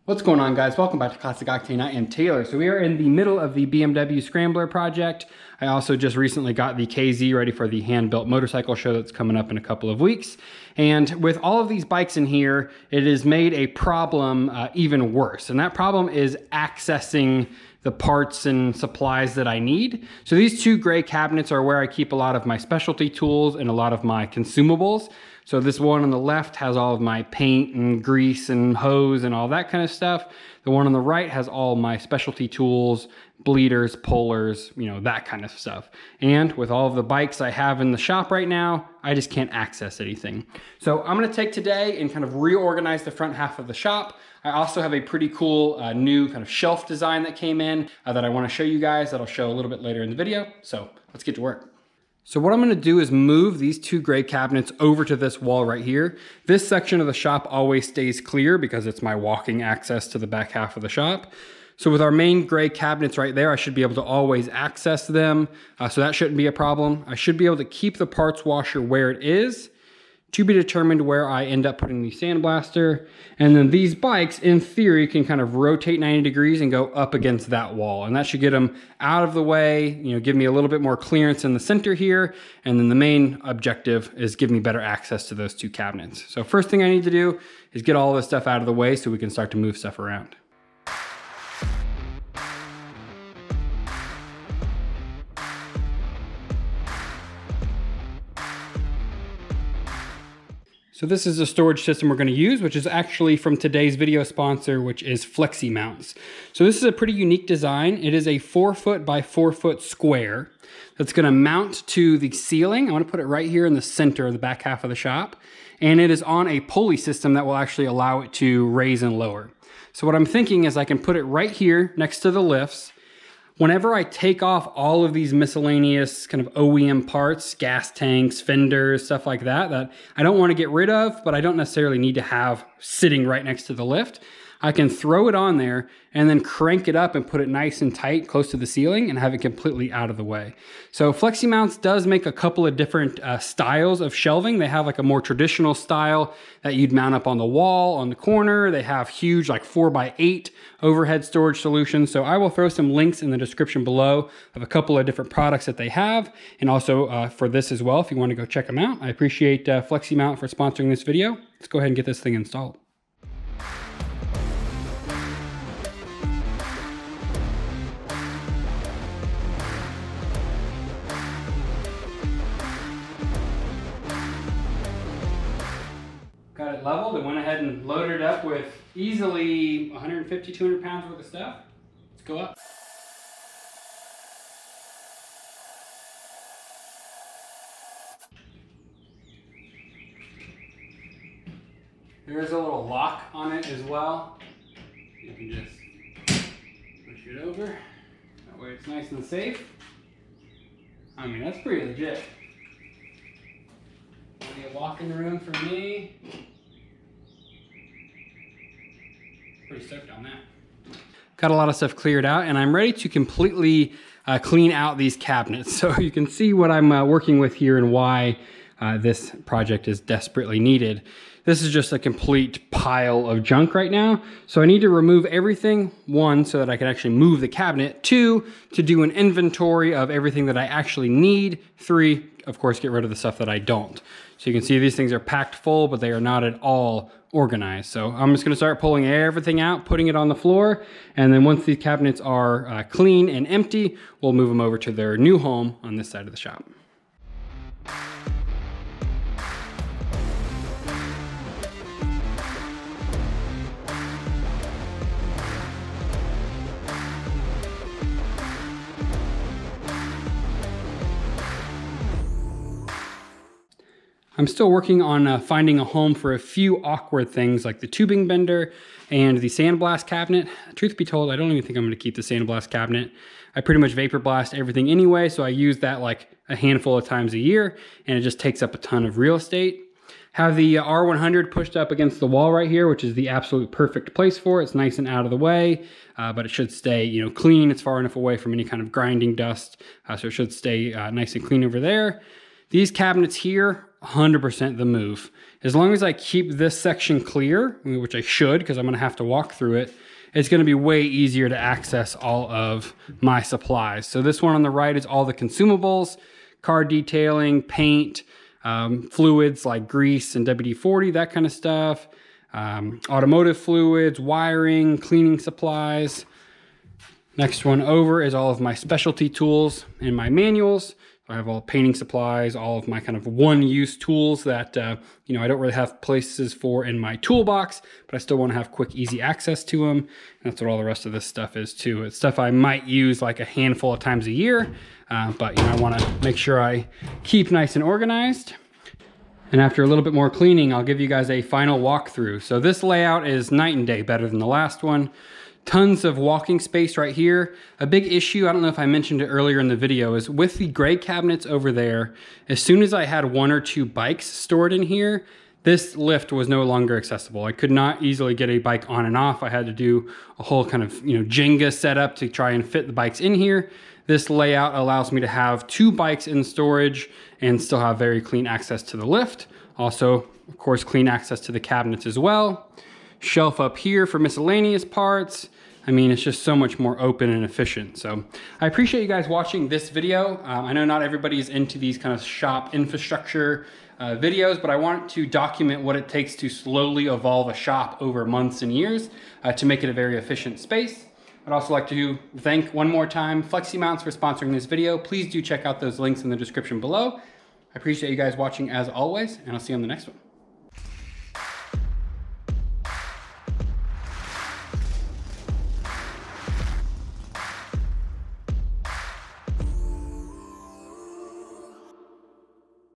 What's going on, guys? Welcome back to Classic Octane. I am Taylor. So we are in the middle of the BMW Scrambler project. I also just recently got the KZ ready for the hand-built motorcycle show that's coming up in a couple of weeks. And with all of these bikes in here, it has made a problem even worse. And that problem is accessing the parts and supplies that I need. So these two gray cabinets are where I keep a lot of my specialty tools and a lot of my consumables. So this one on the left has all of my paint and grease and hose and all that kind of stuff. The one on the right has all my specialty tools, bleeders, pullers, you know, that kind of stuff. And with all of the bikes I have in the shop right now, I just can't access anything. So I'm gonna take today and kind of reorganize the front half of the shop. I also have a pretty cool new kind of shelf design that came in that I wanna show you guys that I'll show a little bit later in the video. So let's get to work. So what I'm gonna do is move these two gray cabinets over to this wall right here. This section of the shop always stays clear because it's my walking access to the back half of the shop. So with our main gray cabinets right there, I should be able to always access them. So that shouldn't be a problem. I should be able to keep the parts washer where it is. To be determined where I end up putting the sandblaster. And then these bikes, in theory, can kind of rotate 90 degrees and go up against that wall. And that should get them out of the way, you know, give me a little bit more clearance in the center here. And then the main objective is give me better access to those two cabinets. So first thing I need to do is get all this stuff out of the way so we can start to move stuff around. So this is the storage system we're going to use, which is actually from today's video sponsor, which is Flexi Mounts. So this is a pretty unique design. It is a 4-foot by 4-foot square that's going to mount to the ceiling. I want to put it right here in the center of the back half of the shop. And it is on a pulley system that will actually allow it to raise and lower. So what I'm thinking is I can put it right here next to the lifts. Whenever I take off all of these miscellaneous kind of OEM parts, gas tanks, fenders, stuff like that, that I don't want to get rid of, but I don't necessarily need to have sitting right next to the lift, I can throw it on there and then crank it up and put it nice and tight close to the ceiling and have it completely out of the way. So Flexi Mounts does make a couple of different styles of shelving. They have like a more traditional style that you'd mount up on the wall, on the corner. They have huge like 4x8 overhead storage solutions. So I will throw some links in the description below of a couple of different products that they have. And also for this as well, if you want to go check them out. I appreciate Flexi Mount for sponsoring this video. Let's go ahead and get this thing installed. Got it leveled and went ahead and loaded it up with easily 150, 200 pounds worth of stuff. Let's go up. There's a little lock on it as well. You can just push it over. That way it's nice and safe. I mean, that's pretty legit. Plenty of walking room for me. Pretty stoked on that. Got a lot of stuff cleared out and I'm ready to completely clean out these cabinets. So you can see what I'm working with here and why this project is desperately needed. This is just a complete pile of junk right now. So I need to remove everything, one, so that I can actually move the cabinet, two, to do an inventory of everything that I actually need, three, of course, get rid of the stuff that I don't. So you can see these things are packed full, but they are not at all organized. So I'm just gonna start pulling everything out, putting it on the floor, and then once these cabinets are clean and empty, we'll move them over to their new home on this side of the shop. I'm still working on finding a home for a few awkward things like the tubing bender and the sandblast cabinet. Truth be told, I don't even think I'm gonna keep the sandblast cabinet. I pretty much vapor blast everything anyway, so I use that like a handful of times a year and it just takes up a ton of real estate. Have the R100 pushed up against the wall right here, which is the absolute perfect place for it. It's nice and out of the way, but it should stay, you know, clean. It's far enough away from any kind of grinding dust, so it should stay nice and clean over there. These cabinets here 100% the move. As long as I keep this section clear, which I should because I'm gonna have to walk through it, it's gonna be way easier to access all of my supplies. So this one on the right is all the consumables, car detailing, paint, fluids like grease and WD-40, that kind of stuff, automotive fluids, wiring, cleaning supplies. Next one over is all of my specialty tools and my manuals. I have all painting supplies, all of my kind of one-use tools that, I don't really have places for in my toolbox, but I still want to have quick, easy access to them. And that's what all the rest of this stuff is too. It's stuff I might use like a handful of times a year, but I want to make sure I keep nice and organized. And after a little bit more cleaning, I'll give you guys a final walkthrough. So this layout is night and day better than the last one. Tons of walking space right here. A big issue, I don't know if I mentioned it earlier in the video, is with the gray cabinets over there, as soon as I had 1 or 2 bikes stored in here, this lift was no longer accessible. I could not easily get a bike on and off. I had to do a whole kind of, Jenga setup to try and fit the bikes in here. This layout allows me to have 2 bikes in storage and still have very clean access to the lift. Also, of course, clean access to the cabinets as well. Shelf up here for miscellaneous parts. I mean, it's just so much more open and efficient. So I appreciate you guys watching this video. I know not everybody is into these kind of shop infrastructure videos, but I want to document what it takes to slowly evolve a shop over months and years to make it a very efficient space. I'd also like to thank one more time FlexiMounts for sponsoring this video. Please do check out those links in the description below. I appreciate you guys watching as always, and I'll see you on the next one.